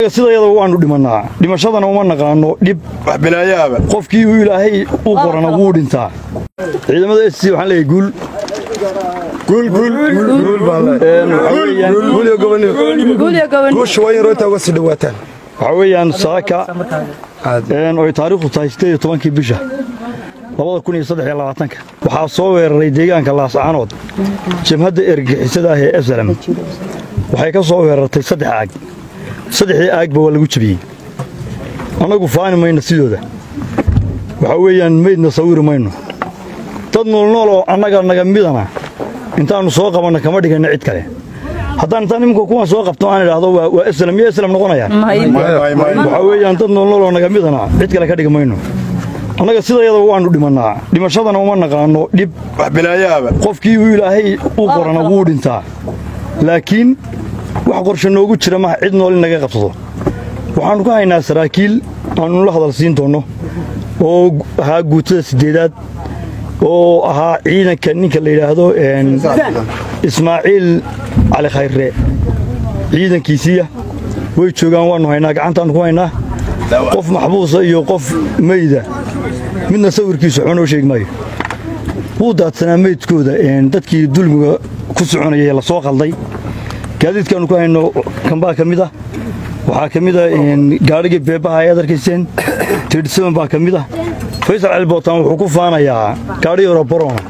sidayada waanu dhimanaa dhimashadana uma naqaano dib wax bilaayaaba qofkii uu ilaahay u qorana wuu dhintaa ciidamada SC waxaan leeyahay guul shawaayin roota uga sii dhawaataan waxa weeyaan saaka oo taariikhdu tahay 18 bisha 2023 waxaa soo weeraray deegaanka Laascaanood jabhadda ergixisada ah ee Aslam waxay ka soo weerartay saddexdii aagba waa lagu jabiyay anagu faani mayna sidooda waxa weeyaan meedna sawir mayno dad nool oo anaga naga midana intaanu soo qabanna kama dhigana cid kale haddaan intaan imka kuwan soo qabto aan idhaahdo waa Aslam noqonayaan waxa weeyaan dad nool oo naga midana cid kale ka dhig mayno anaga sidayada waanu dhimanaa dhimashadana uma naqaano dib wax bilaayaaba qofkii uu ilaahay u qorana wuu dhintaa laakiin wax qorshe noogu jira ma cid nool inaga qabsado waxaanu ka haynaa saraakiil aanu la hadal siin doono oo ahaa guutada 8aad oo ahaa ciidanka ninka la yiraahdo Ismaaciil Ali Khayre ciidankiisiya way joogaan waanu haynaa gacantaan ku haynaa qof maxbuus iyo qof meeyda midna sawirkiisu xunoo sheegmayo wuu daadsanaa meydkooda dadkii dulmiga ku soconayay la soo qalday gaadiidkaanu ku hayno kambaa kamid ah waxaa kamid ah gaariga beebaha ay adarkayseen 37 baa kamid ah Faysal Albootan wuxuu ku faanayaa gaari yaro Borona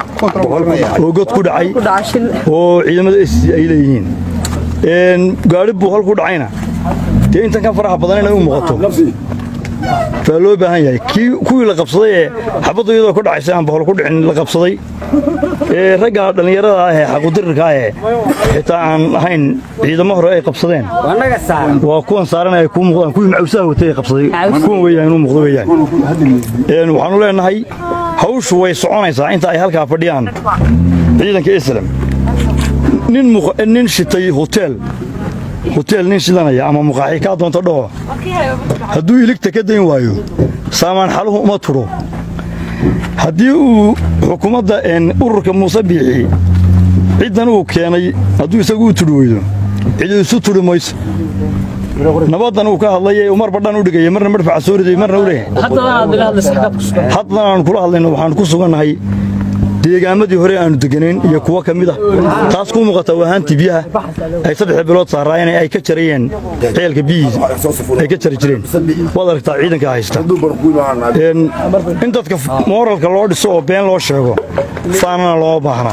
oo god ku dhacay oo ciidamada SC ay leeyihiin gaari buu hal ku dhacayna inta ka faraha badan inay u muuqato loo baahan yahay kuwii la qabsaday ee xabadu iyadoo ku dhacaysay aan boqol ku dhicin la qabsaday ragga dhalinyarada ah ee xaquudirka ah ee xitaa aan ahayn ciidamo hore ay qabsadeen waa kuwan saaran ay ku muuqdaan kuwii macawsaha watay qabsaday kuwan weeyaan inuu muuqdo weeyaan waxaanu leenahay hawshu way soconaysaa inta ay halka fadhiyaan ciidanka Aslam nin shitay hotel nin shidanaya ama muqaaxi ka doonto dhaw hadduu iligta ka dayn waayo saamaan xaluhu uma turo haddii uu xukuumadda ururka Muuse Biixi ciidan uu keenay hadduu isagu u tudhooydo cid isu turi mayso nabadan uu ka hadlayay Umar Badhan u dhigay marna marfac soo riday marna u leeyahay haddana aan kula hadlayno waxaan ku suganahay deegaamadii hore aanu deganayn iyo kuwa kamid ah taas ku muuqata wahaanti biyaha ay 3 bilood saarayeen ay ka jarayeen ceelka biyihiisa ay ka jari jireen wada aragtaa ciidanka haysta in dadka moralka loo dhiso oo been loo sheego faanana loo baahna